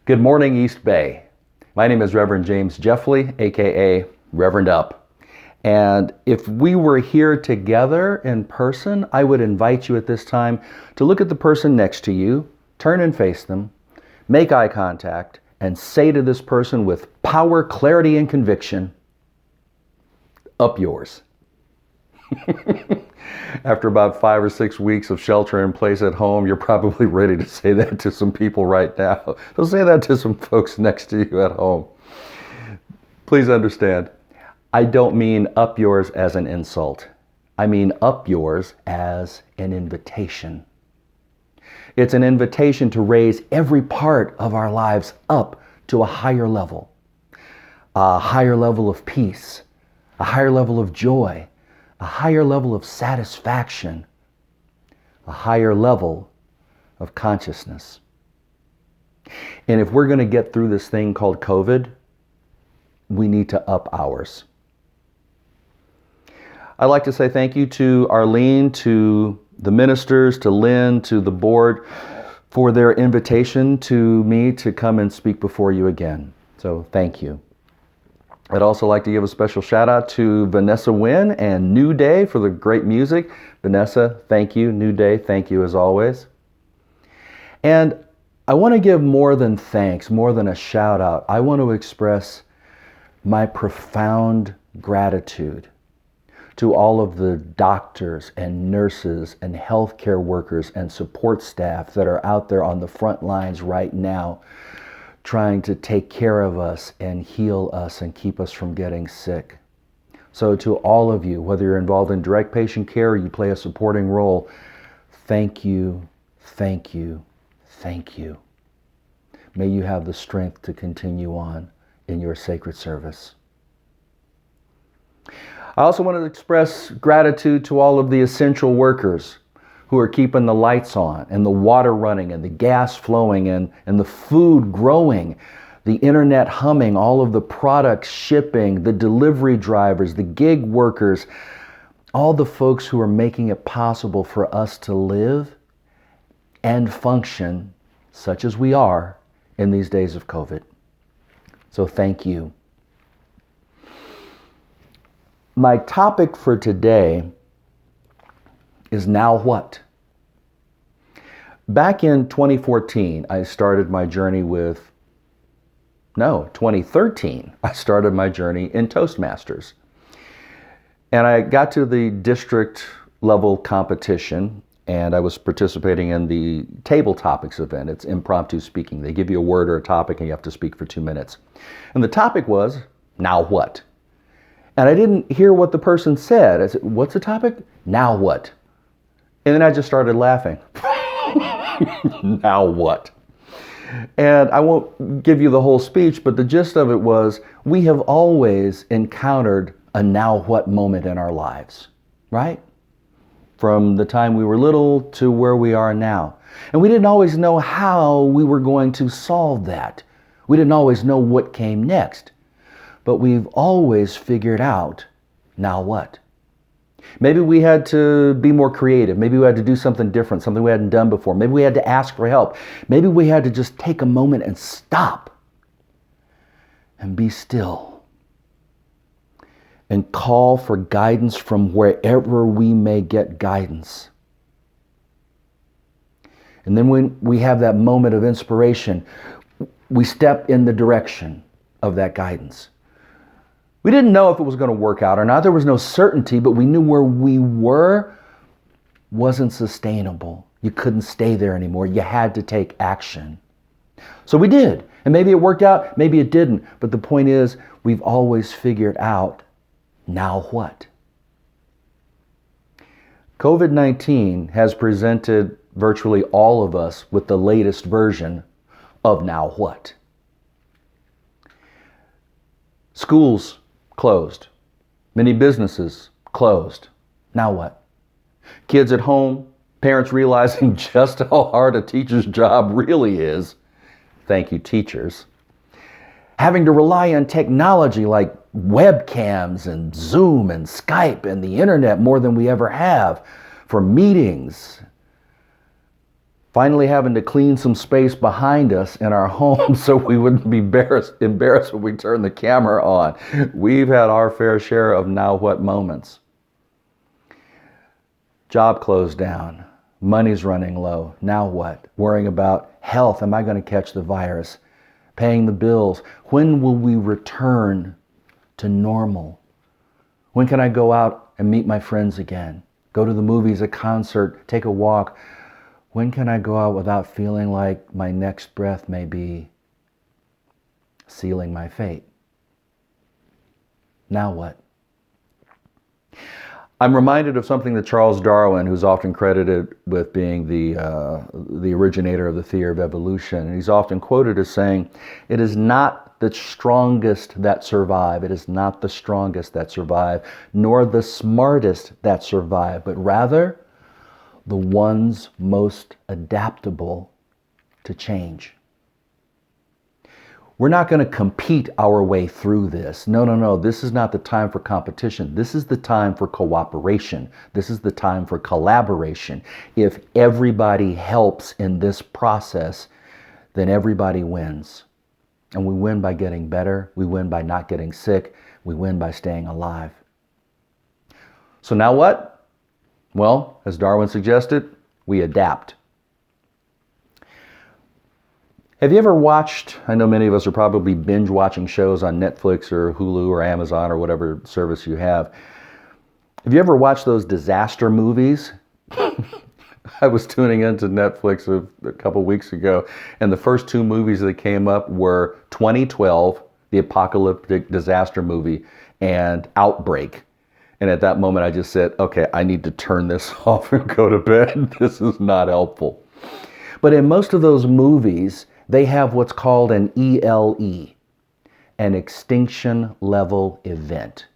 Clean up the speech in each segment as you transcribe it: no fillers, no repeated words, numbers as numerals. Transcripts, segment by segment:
Good morning, East Bay. My name is Reverend James Jeffley, aka Rev UP. And if we were here together in person, I would invite you at this time to look at the person next to you, turn and face them, make eye contact, and say to this person with power, clarity, and conviction, "Up yours." After about 5 or 6 weeks of shelter in place at home, you're probably ready to say that to some people right now. So say that to some folks next to you at home. Please understand, I don't mean up yours as an insult. I mean up yours as an invitation. It's an invitation to raise every part of our lives up to a higher level of peace, a higher level of joy, a higher level of satisfaction, a higher level of consciousness. And if we're going to get through this thing called COVID, we need to up ours. I'd like to say thank you to Arlene, to the ministers, to Lynn, to the board for their invitation to me to come and speak before you again. So thank you. I'd also like to give a special shout out to Vanessa Wynn and New Day for the great music. Vanessa, thank you. New Day, thank you as always. And I want to give more than thanks, more than a shout out. I want to express my profound gratitude to all of the doctors and nurses and healthcare workers and support staff that are out there on the front lines right now, trying to take care of us and heal us and keep us from getting sick. So to all of you, whether you're involved in direct patient care or you play a supporting role, thank you, thank you, thank you. May you have the strength to continue on in your sacred service. I also want to express gratitude to all of the essential workers who are keeping the lights on and the water running and the gas flowing and the food growing, the internet humming, all of the products shipping, the delivery drivers, the gig workers, all the folks who are making it possible for us to live and function, such as we are in these days of COVID. So thank you. My topic for today is now what? Back in 2013, I started my journey 2013, I started my journey in Toastmasters. And I got to the district level competition and I was participating in the Table Topics event. It's impromptu speaking. They give you a word or a topic and you have to speak for 2 minutes. And the topic was, now what? And I didn't hear what the person said. I said, what's the topic? Now what? And then I just started laughing. Now what? And I won't give you the whole speech, but the gist of it was, we have always encountered a now what moment in our lives, right? From the time we were little to where we are now. And we didn't always know how we were going to solve that. We didn't always know what came next. But we've always figured out, now what? Maybe we had to be more creative. Maybe we had to do something different, something we hadn't done before. Maybe we had to ask for help. Maybe we had to just take a moment and stop and be still and call for guidance from wherever we may get guidance. And then when we have that moment of inspiration, we step in the direction of that guidance. We didn't know if it was going to work out or not. There was no certainty, but we knew where we were wasn't sustainable. You couldn't stay there anymore. You had to take action. So we did. And maybe it worked out, maybe it didn't. But the point is, we've always figured out, now what? COVID-19 has presented virtually all of us with the latest version of now what? Schools closed. Many businesses closed. Now what? Kids at home, parents realizing just how hard a teacher's job really is. Thank you, teachers. Having to rely on technology like webcams and Zoom and Skype and the internet more than we ever have for meetings, finally having to clean some space behind us in our home so we wouldn't be embarrassed when we turn the camera on. We've had our fair share of now what moments. Job closed down. Money's running low. Now what? Worrying about health. Am I going to catch the virus? Paying the bills. When will we return to normal? When can I go out and meet my friends again? Go to the movies, a concert, take a walk. When can I go out without feeling like my next breath may be sealing my fate? Now what? I'm reminded of something that Charles Darwin, who's often credited with being the originator of the theory of evolution, and he's often quoted as saying, "It is not the strongest that survive. It is not the strongest that survive, nor the smartest that survive, but rather the ones most adaptable to change." We're not going to compete our way through this. No. This is not the time for competition. This is the time for cooperation. This is the time for collaboration. If everybody helps in this process, then everybody wins. And we win by getting better. We win by not getting sick. We win by staying alive. So now what? Well, as Darwin suggested, we adapt. Have you ever watched, I know many of us are probably binge watching shows on Netflix or Hulu or Amazon or whatever service you have. Have you ever watched those disaster movies? I was tuning into Netflix a couple weeks ago, and the first two movies that came up were 2012, the apocalyptic disaster movie, and Outbreak. And at that moment I just said, okay, I need to turn this off and go to bed. This is not helpful. But in most of those movies, they have what's called an ELE, an extinction level event.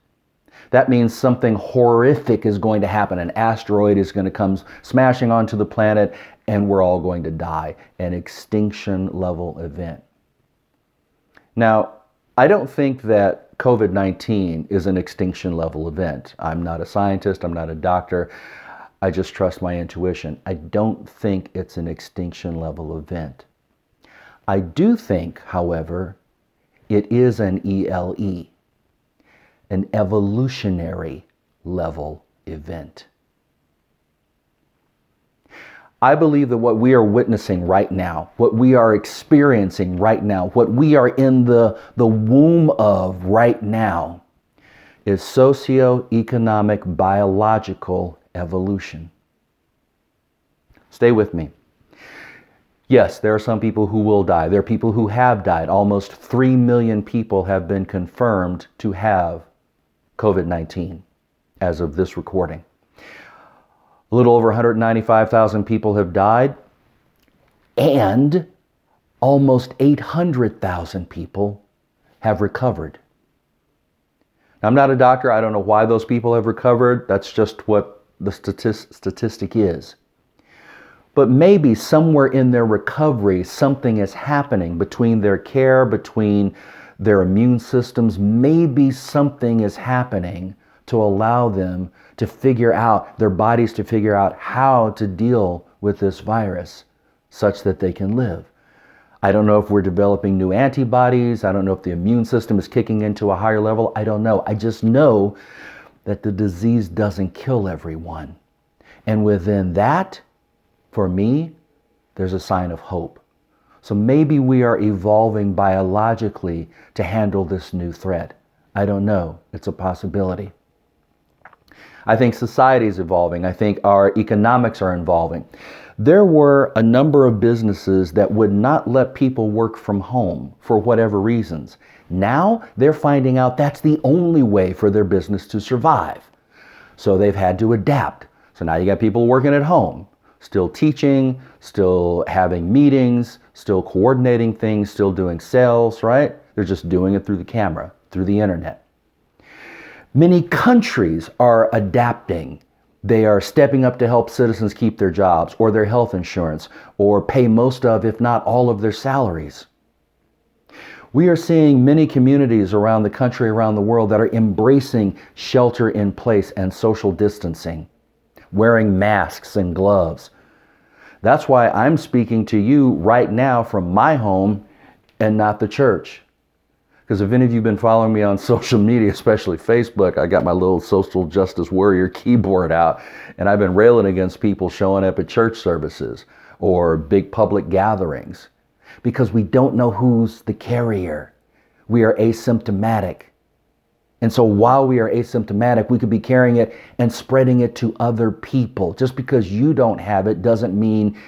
That means something horrific is going to happen. An asteroid is going to come smashing onto the planet and we're all going to die. An extinction level event. Now, I don't think that COVID-19 is an extinction level event. I'm not a scientist. I'm not a doctor. I just trust my intuition. I don't think it's an extinction level event. I do think, however, it is an ELE, an evolutionary level event. I believe that what we are witnessing right now, what we are experiencing right now, what we are in the womb of right now is socioeconomic biological evolution. Stay with me. Yes, there are some people who will die. There are people who have died. Almost 3 million people have been confirmed to have COVID-19 as of this recording. A little over 195,000 people have died, and almost 800,000 people have recovered. Now, I'm not a doctor. I don't know why those people have recovered. That's just what the statistic is. But maybe somewhere in their recovery, something is happening between their care, between their immune systems. Maybe something is happening to allow them to figure out, their bodies to figure out how to deal with this virus such that they can live. I don't know if we're developing new antibodies. I don't know if the immune system is kicking into a higher level. I don't know. I just know that the disease doesn't kill everyone. And within that, for me, there's a sign of hope. So maybe we are evolving biologically to handle this new threat. I don't know. It's a possibility. I think society is evolving. I think our economics are evolving. There were a number of businesses that would not let people work from home for whatever reasons. Now they're finding out that's the only way for their business to survive. So they've had to adapt. So now you got people working at home, still teaching, still having meetings, still coordinating things, still doing sales, right? They're just doing it through the camera, through the internet. Many countries are adapting. They are stepping up to help citizens keep their jobs or their health insurance or pay most of, if not all of their salaries. We are seeing many communities around the country, around the world that are embracing shelter in place and social distancing, wearing masks and gloves. That's why I'm speaking to you right now from my home and not the church. Because if any of you have been following me on social media, especially Facebook, I got my little social justice warrior keyboard out, and I've been railing against people showing up at church services or big public gatherings because we don't know who's the carrier. We are asymptomatic. And so while we are asymptomatic, we could be carrying it and spreading it to other people. Just because you don't have it doesn't mean,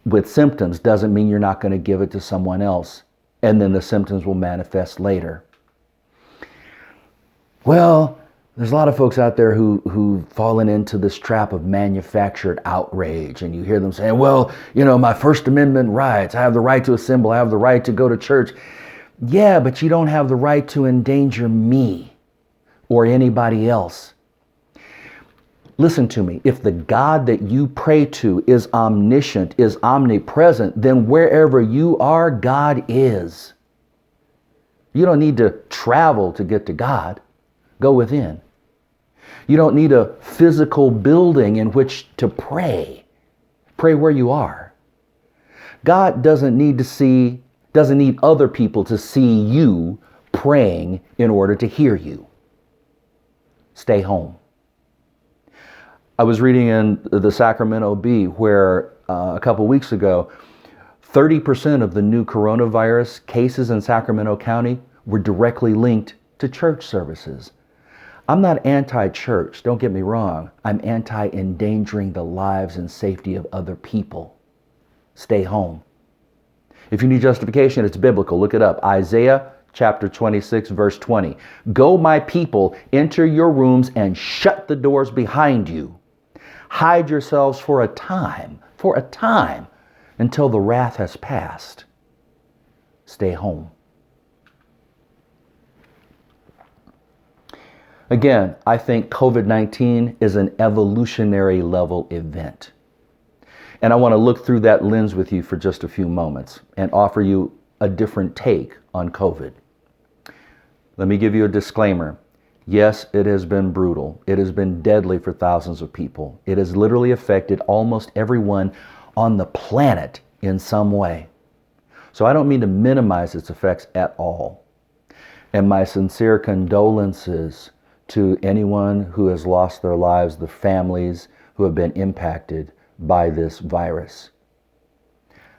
with symptoms, doesn't mean you're not going to give it to someone else. And then the symptoms will manifest later. Well, there's a lot of folks out there who've fallen into this trap of manufactured outrage. And you hear them saying, well, my First Amendment rights, I have the right to assemble, I have the right to go to church. Yeah, but you don't have the right to endanger me or anybody else. Listen to me. If the God that you pray to is omniscient, is omnipresent, then wherever you are, God is. You don't need to travel to get to God. Go within. You don't need a physical building in which to pray. Pray where you are. God doesn't need other people to see you praying in order to hear you. Stay home. I was reading in the Sacramento Bee where a couple weeks ago, 30% of the new coronavirus cases in Sacramento County were directly linked to church services. I'm not anti-church, don't get me wrong. I'm anti-endangering the lives and safety of other people. Stay home. If you need justification, it's biblical. Look it up. Isaiah chapter 26, verse 20. Go, my people, enter your rooms and shut the doors behind you. Hide yourselves for a time, until the wrath has passed. Stay home. Again, I think COVID-19 is an evolutionary level event. And I want to look through that lens with you for just a few moments and offer you a different take on COVID. Let me give you a disclaimer. Yes, it has been brutal. It has been deadly for thousands of people. It has literally affected almost everyone on the planet in some way. So I don't mean to minimize its effects at all. And my sincere condolences to anyone who has lost their lives, the families who have been impacted by this virus.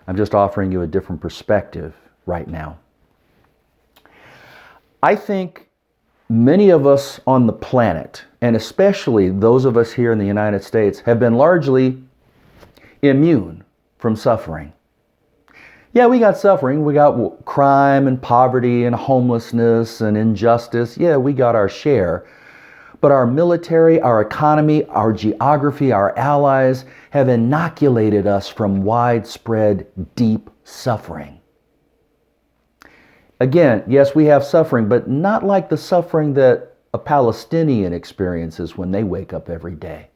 I'm just offering you a different perspective right now. I think many of us on the planet, and especially those of us here in the United States, have been largely immune from suffering. Yeah, we got suffering. We got crime and poverty and homelessness and injustice. Yeah, we got our share. But our military, our economy, our geography, our allies have inoculated us from widespread, deep suffering. Again, yes, we have suffering, but not like the suffering that a Palestinian experiences when they wake up every day,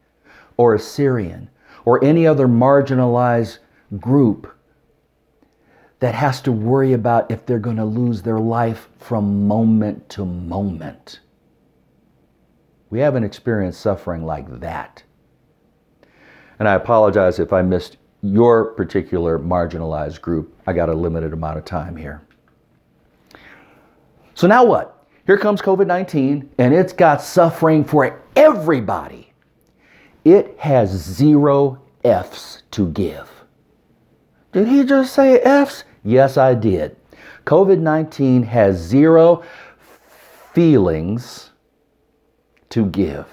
or a Syrian, or any other marginalized group that has to worry about if they're going to lose their life from moment to moment. We haven't experienced suffering like that. And I apologize if I missed your particular marginalized group. I got a limited amount of time here. So now what? Here comes COVID-19, and it's got suffering for everybody. It has 0 F's to give. Did he just say F's? Yes, I did. COVID-19 has 0 feelings to give.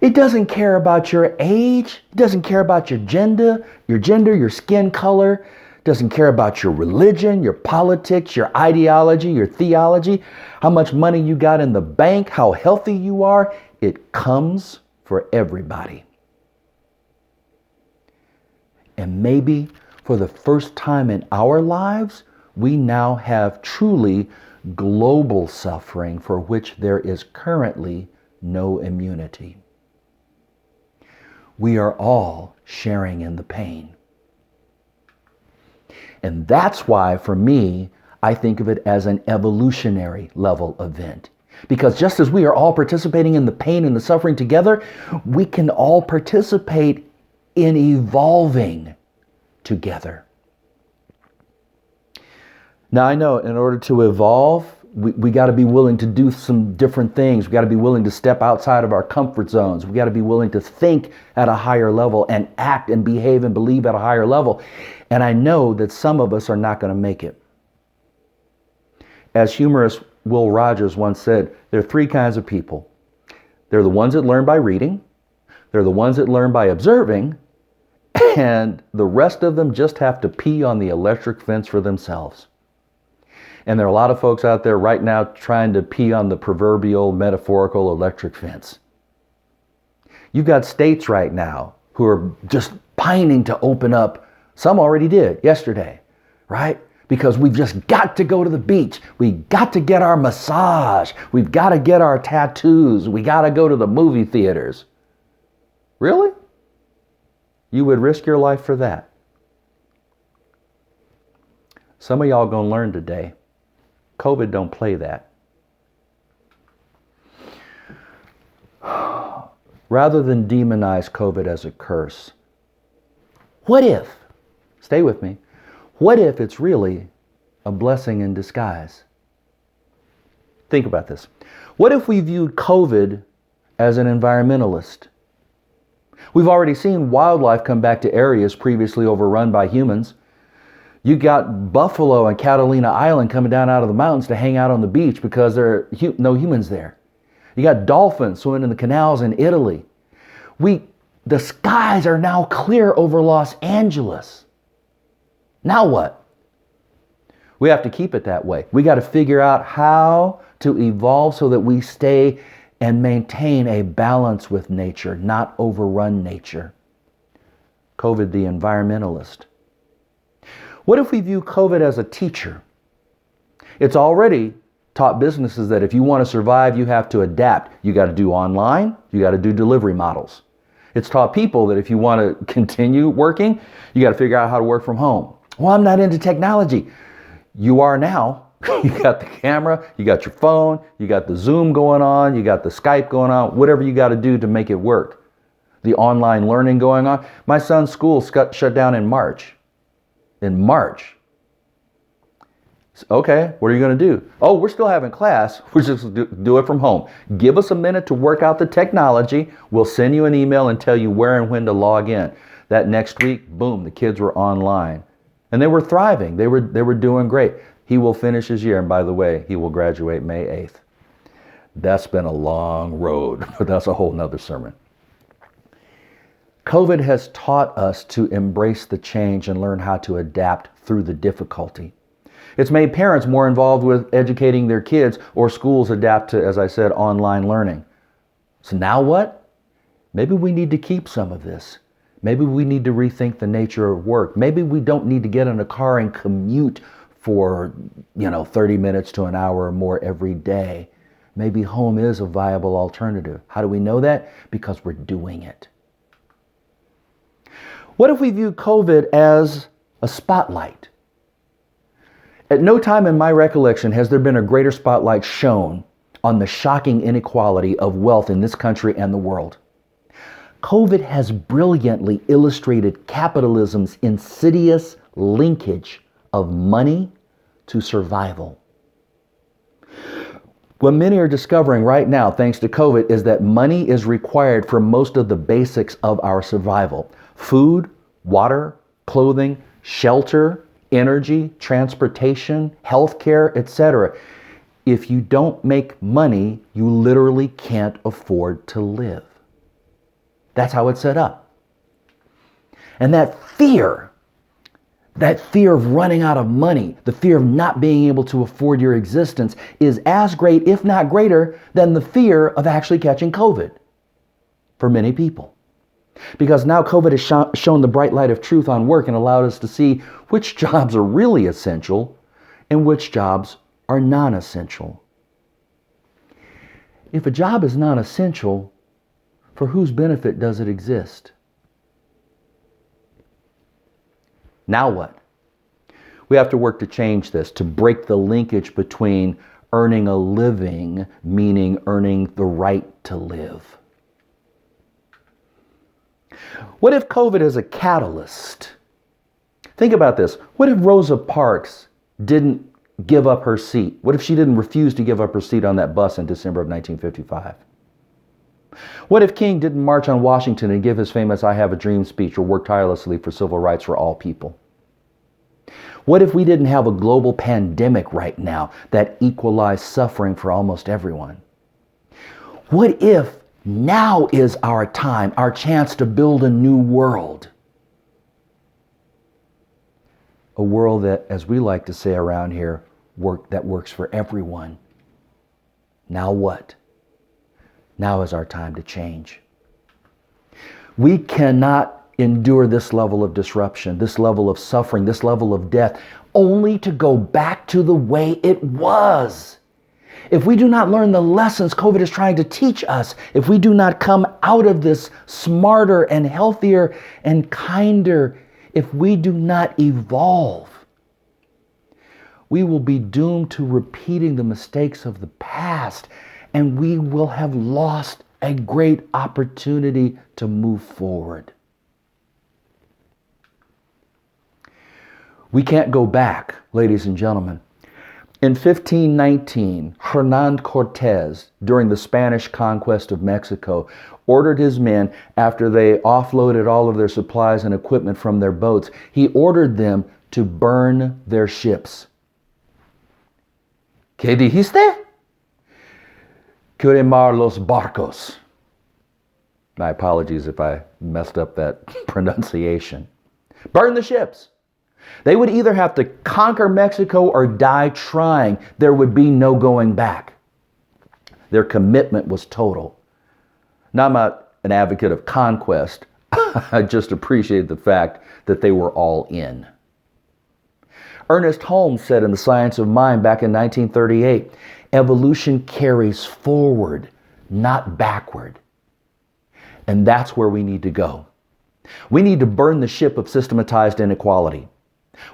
It doesn't care about your age. It doesn't care about your gender, your skin color. It doesn't care about your religion, your politics, your ideology, your theology, how much money you got in the bank, how healthy you are. It comes for everybody. And maybe for the first time in our lives, we now have truly global suffering for which there is currently no immunity. We are all sharing in the pain. And that's why, for me, I think of it as an evolutionary level event. Because just as we are all participating in the pain and the suffering together, we can all participate in evolving together. Now I know in order to evolve, we got to be willing to do some different things. We got to be willing to step outside of our comfort zones. We got to be willing to think at a higher level and act and behave and believe at a higher level. And I know that some of us are not going to make it. As humorist Will Rogers once said, there are three kinds of people. They're the ones that learn by reading. They're the ones that learn by observing. And the rest of them just have to pee on the electric fence for themselves. And there are a lot of folks out there right now trying to pee on the proverbial metaphorical electric fence. You've got states right now who are just pining to open up. Some already did yesterday, right? Because we've just got to go to the beach. We got to get our massage. We've got to get our tattoos. We got to go to the movie theaters. Really? You would risk your life for that? Some of y'all gonna learn today. COVID don't play that. Rather than demonize COVID as a curse, what if, stay with me, what if it's really a blessing in disguise? Think about this. What if we viewed COVID as an environmentalist? We've already seen wildlife come back to areas previously overrun by humans. You got buffalo and Catalina Island coming down out of the mountains to hang out on the beach because there are no humans there. You got dolphins swimming in the canals in Italy. The skies are now clear over Los Angeles. Now what? We have to keep it that way. We got to figure out how to evolve so that we stay and maintain a balance with nature, not overrun nature. COVID, the environmentalist. What if we view COVID as a teacher? It's already taught businesses that if you want to survive, you have to adapt. You got to do online, you got to do delivery models. It's taught people that if you want to continue working, you got to figure out how to work from home. Well, I'm not into technology. You are now. You got the camera, you got your phone, you got the Zoom going on, you got the Skype going on, whatever you got to do to make it work. The online learning going on. My son's school shut down in March. In March. Okay, what are you going to do? Oh, we're still having class. We're just do it from home. Give us a minute to work out the technology. We'll send you an email and tell you where and when to log in. That next week, boom, the kids were online. And they were thriving. They were doing great. He will finish his year, and by the way, he will graduate May 8th. That's been a long road, but that's a whole nother sermon. COVID has taught us to embrace the change and learn how to adapt through the difficulty. It's made parents more involved with educating their kids, or schools adapt to, as I said, online learning. So now what? Maybe we need to keep some of this. Maybe we need to rethink the nature of work. Maybe we don't need to get in a car and commute for 30 minutes to an hour or more every day. Maybe home is a viable alternative. How do we know that? Because we're doing it. What if we view COVID as a spotlight? At no time in my recollection has there been a greater spotlight shown on the shocking inequality of wealth in this country and the world. COVID has brilliantly illustrated capitalism's insidious linkage of money to survival. What many are discovering right now, thanks to COVID, is that money is required for most of the basics of our survival. Food, water, clothing, shelter, energy, transportation, healthcare, etc. If you don't make money, you literally can't afford to live. That's how it's set up. And that fear of running out of money, the fear of not being able to afford your existence is as great, if not greater, than the fear of actually catching COVID for many people. Because now COVID has shown the bright light of truth on work and allowed us to see which jobs are really essential and which jobs are non-essential. If a job is non-essential, for whose benefit does it exist? Now what? We have to work to change this, to break the linkage between earning a living, meaning earning the right to live. What if COVID is a catalyst Think about this. What if Rosa Parks didn't give up her seat? What if she didn't refuse to give up her seat on that bus in December of 1955? What if King didn't march on Washington and give his famous I Have a Dream speech or work tirelessly for civil rights for all people? What if we didn't have a global pandemic right now that equalized suffering for almost everyone? What if now is our time, our chance to build a new world? A world that, as we like to say around here, that works for everyone. Now what? Now is our time to change. We cannot endure this level of disruption, this level of suffering, this level of death, only to go back to the way it was. If we do not learn the lessons COVID is trying to teach us, if we do not come out of this smarter and healthier and kinder, if we do not evolve, we will be doomed to repeating the mistakes of the past, and we will have lost a great opportunity to move forward. We can't go back, ladies and gentlemen. In 1519, Hernan Cortez, during the Spanish conquest of Mexico, ordered his men, after they offloaded all of their supplies and equipment from their boats, he ordered them to burn their ships. ¿Qué dijiste? Quemar los barcos. My apologies if I messed up that pronunciation. Burn the ships. They would either have to conquer Mexico or die trying. There would be no going back. Their commitment was total. Now, I'm not an advocate of conquest. I just appreciate the fact that they were all in. Ernest Holmes said in The Science of Mind back in 1938, evolution carries forward, not backward. And that's where we need to go. We need to burn the ship of systematized inequality.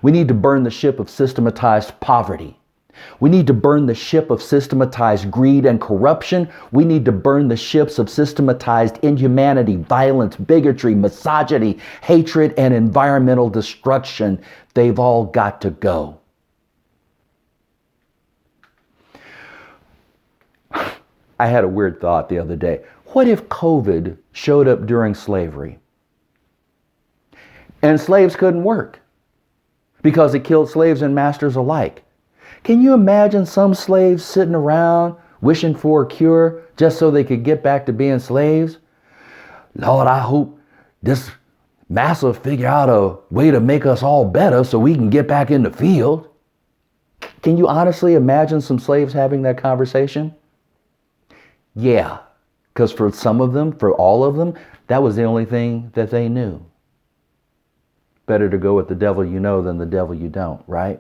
We need to burn the ship of systematized poverty. We need to burn the ship of systematized greed and corruption. We need to burn the ships of systematized inhumanity, violence, bigotry, misogyny, hatred, and environmental destruction. They've all got to go. I had a weird thought the other day. What if COVID showed up during slavery? And slaves couldn't work because it killed slaves and masters alike. Can you imagine some slaves sitting around wishing for a cure just so they could get back to being slaves? Lord, I hope this master figure out a way to make us all better so we can get back in the field. Can you honestly imagine some slaves having that conversation? Yeah, because for some of them, for all of them, that was the only thing that they knew. Better to go with the devil you know than the devil you don't, right?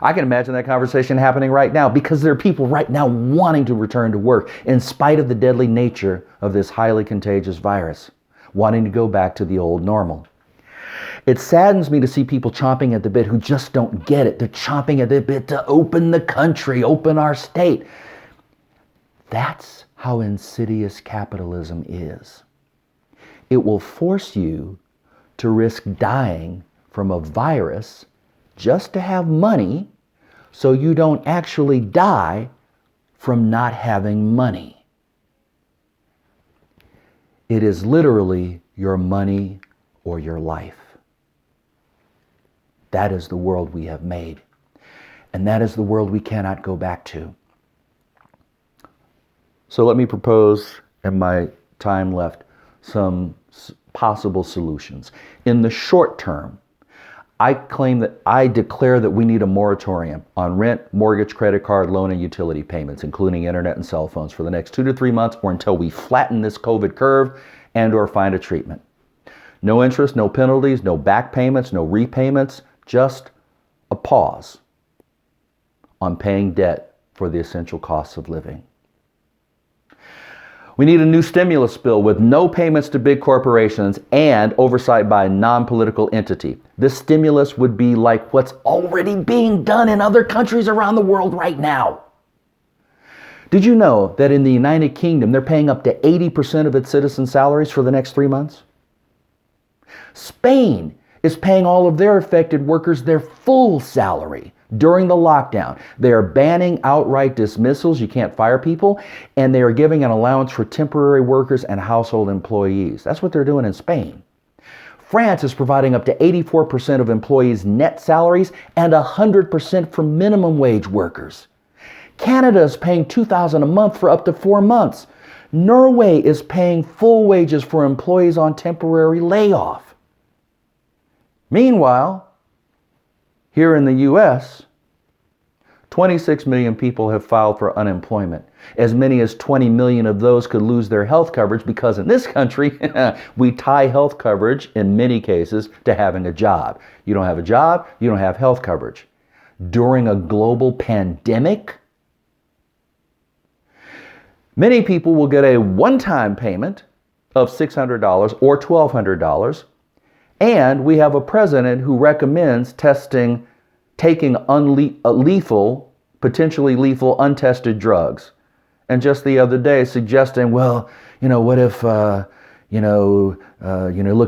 I can imagine that conversation happening right now because there are people right now wanting to return to work in spite of the deadly nature of this highly contagious virus, wanting to go back to the old normal. It saddens me to see people chomping at the bit who just don't get it. They're chomping at the bit to open the country, open our state. That's how insidious capitalism is. It will force you to risk dying from a virus just to have money so you don't actually die from not having money. It is literally your money or your life. That is the world we have made. And that is the world we cannot go back to. So let me propose, in my time left, some possible solutions. In the short term, I declare that we need a moratorium on rent, mortgage, credit card, loan, and utility payments, including internet and cell phones, for the next 2 to 3 months or until we flatten this COVID curve and or find a treatment. No interest, no penalties, no back payments, no repayments, just a pause on paying debt for the essential costs of living. We need a new stimulus bill with no payments to big corporations and oversight by a non-political entity. This stimulus would be like what's already being done in other countries around the world right now. Did you know that in the United Kingdom, they're paying up to 80% of its citizens' salaries for the next 3 months? Spain is paying all of their affected workers their full salary during the lockdown. They are banning outright dismissals. You can't fire people. And they are giving an allowance for temporary workers and household employees. That's what they're doing in Spain. France is providing up to 84% of employees' net salaries and 100% for minimum wage workers. Canada is paying $2,000 a month for up to 4 months. Norway is paying full wages for employees on temporary layoff. Meanwhile, here in the U.S., 26 million people have filed for unemployment. As many as 20 million of those could lose their health coverage because in this country, we tie health coverage in many cases to having a job. You don't have a job, you don't have health coverage. During a global pandemic, many people will get a one-time payment of $600 or $1,200. And we have a president who recommends taking potentially lethal, untested drugs. And just the other day suggesting, well, what if, look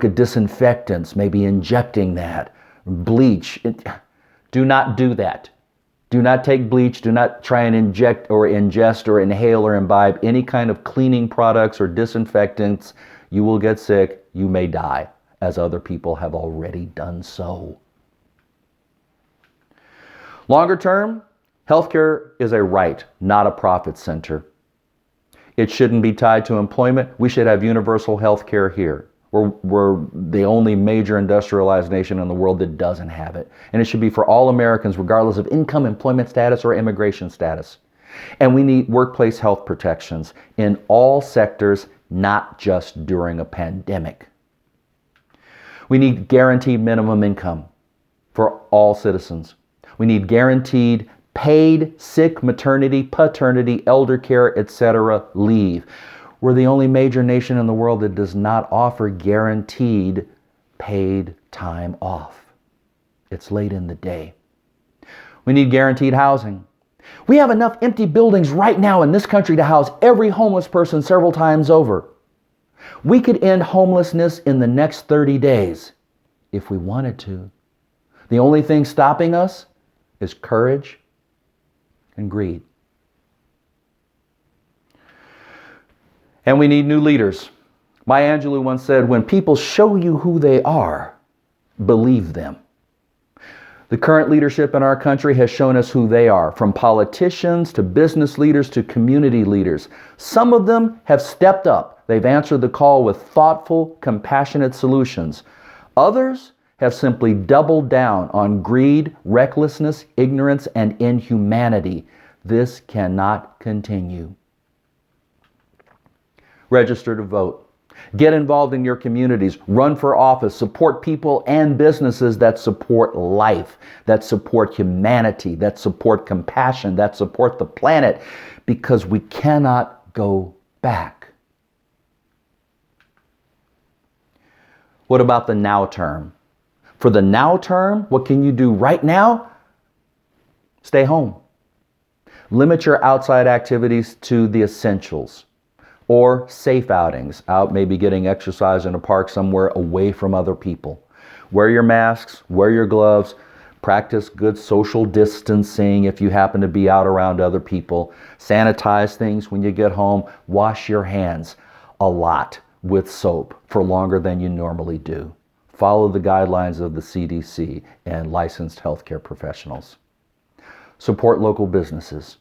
at disinfectants, maybe injecting that, bleach. Do not do that. Do not take bleach. Do not try and inject or ingest or inhale or imbibe any kind of cleaning products or disinfectants. You will get sick. You may die, as other people have already done so. Longer term, healthcare is a right, not a profit center. It shouldn't be tied to employment. We should have universal healthcare here. We're the only major industrialized nation in the world that doesn't have it. And it should be for all Americans, regardless of income, employment status, or immigration status. And we need workplace health protections in all sectors, not just during a pandemic. We need guaranteed minimum income for all citizens. We need guaranteed paid sick, maternity, paternity, elder care, etc. leave. We're the only major nation in the world that does not offer guaranteed paid time off. It's late in the day. We need guaranteed housing. We have enough empty buildings right now in this country to house every homeless person several times over. We could end homelessness in the next 30 days if we wanted to. The only thing stopping us is courage and greed. And we need new leaders. Maya Angelou once said, when people show you who they are, believe them. The current leadership in our country has shown us who they are, from politicians to business leaders to community leaders. Some of them have stepped up. They've answered the call with thoughtful, compassionate solutions. Others have simply doubled down on greed, recklessness, ignorance, and inhumanity. This cannot continue. Register to vote. Get involved in your communities. Run for office. Support people and businesses that support life, that support humanity, that support compassion, that support the planet, because we cannot go back. What about the now term? For the now term, what can you do right now? Stay home. Limit your outside activities to the essentials. Or safe outings, out maybe getting exercise in a park somewhere away from other people. Wear your masks, wear your gloves, practice good social distancing if you happen to be out around other people. Sanitize things when you get home. Wash your hands a lot with soap for longer than you normally do. Follow the guidelines of the CDC and licensed healthcare professionals. Support local businesses.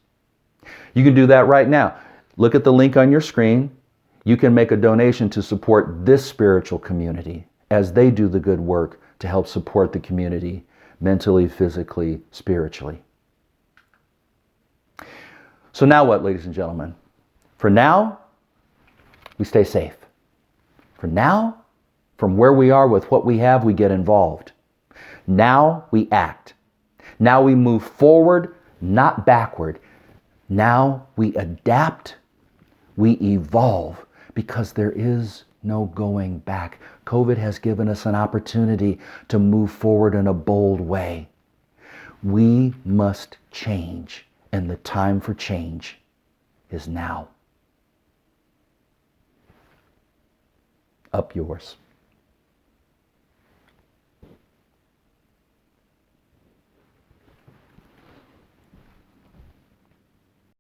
You can do that right now. Look at the link on your screen. You can make a donation to support this spiritual community as they do the good work to help support the community mentally, physically, spiritually. So now what, ladies and gentlemen? For now, we stay safe. For now, from where we are with what we have, we get involved. Now we act. Now we move forward, not backward. Now we adapt. We evolve, because there is no going back. COVID has given us an opportunity to move forward in a bold way. We must change, and the time for change is now. Up yours.